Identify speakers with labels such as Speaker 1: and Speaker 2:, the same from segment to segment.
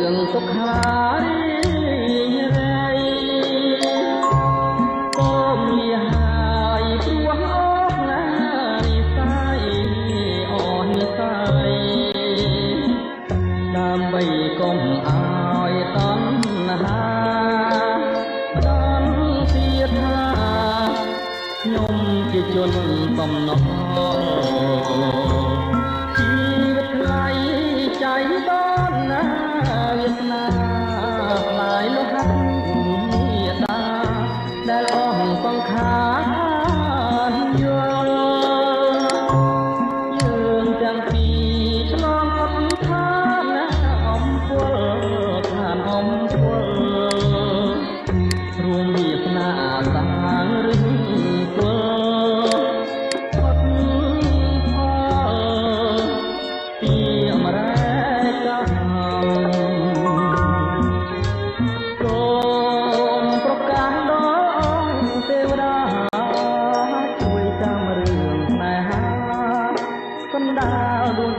Speaker 1: រឿងសុខារីរៃក៏មានហើយព្រោះអស់ណានិស័យអស់និស័យដើម្បីកុំឲ្យតណ្ហាដល់ទៀតថាខ្ញុំជាជនបំណុលជីវិតថ្លៃใจបានណាវាសនាផ្លាយលោហៈមេត្តាដែលអស់សង្ខារយល់យើងទាំងពីរឆ្លងអត់ថាណាអំពលឋានអំពលរួមវាសនាសាងរឹងគល់អត់ផលពីអមរៈ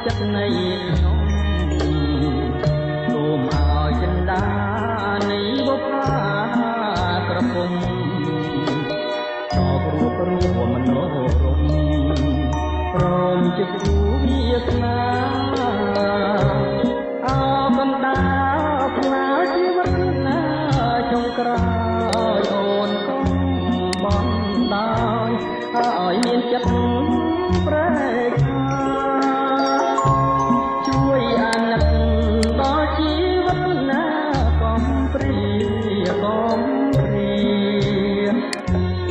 Speaker 1: ចិត្តនៃខ្ញុំសូមឲ្យចិន្តានៃបុព្វាក្រពុំតបរួបរួមមនោរម្យព្រមជាគូវាសនាអោកំដៅផ្លាជីវិតណាចុងក្រោយអូនកុំបងដោយឲ្យមានចិត្តប្រែក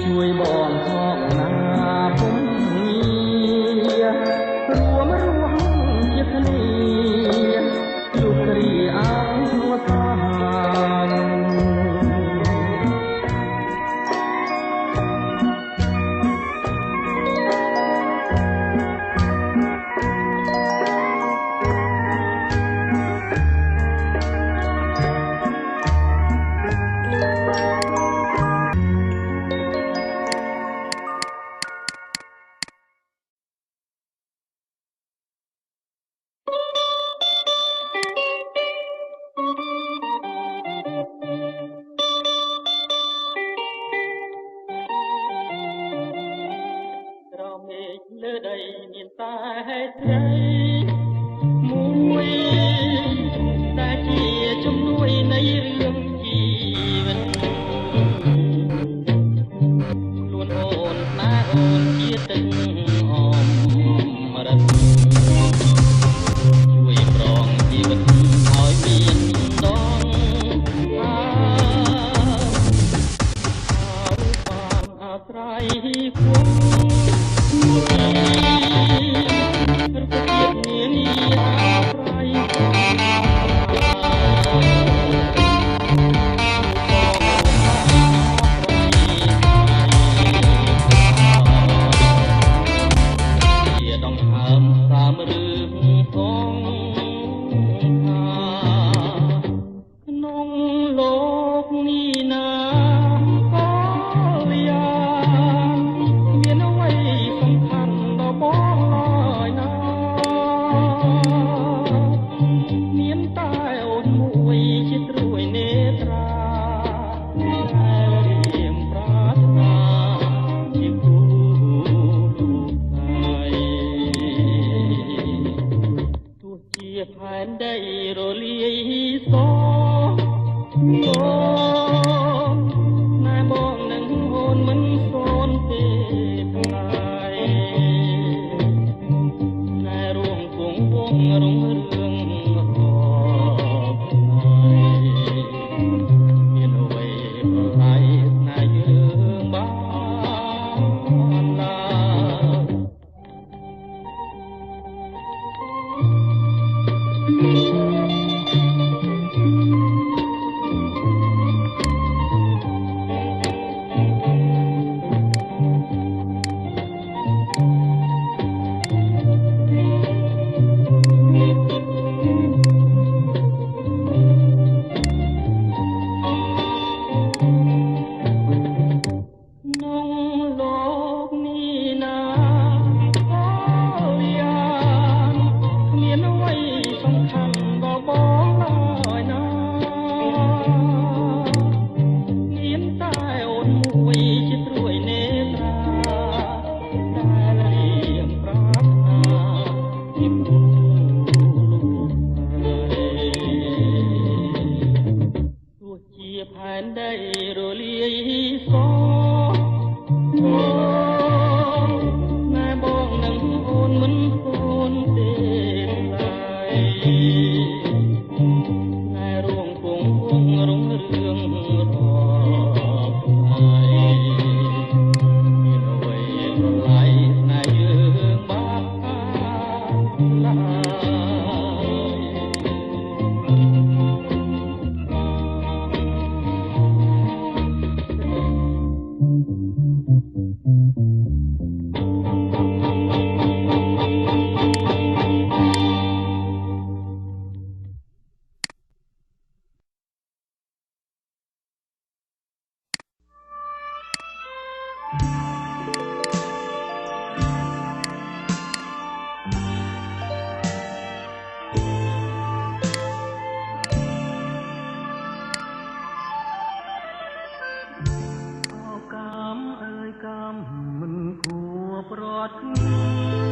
Speaker 1: ជួយបងខកណាពុំងាររួមរស់ជាគ្នាលោកគ្រីអង្គសាលើដីមានតែត្រីមួយតែជាជំនួយនៃរឿងជីវិតខ្លួនអូនណាអូនជាទឹកអមរិតជួយប្រងជីវិតឲ្យមានដងបានអាស្រ័យគុំ រត់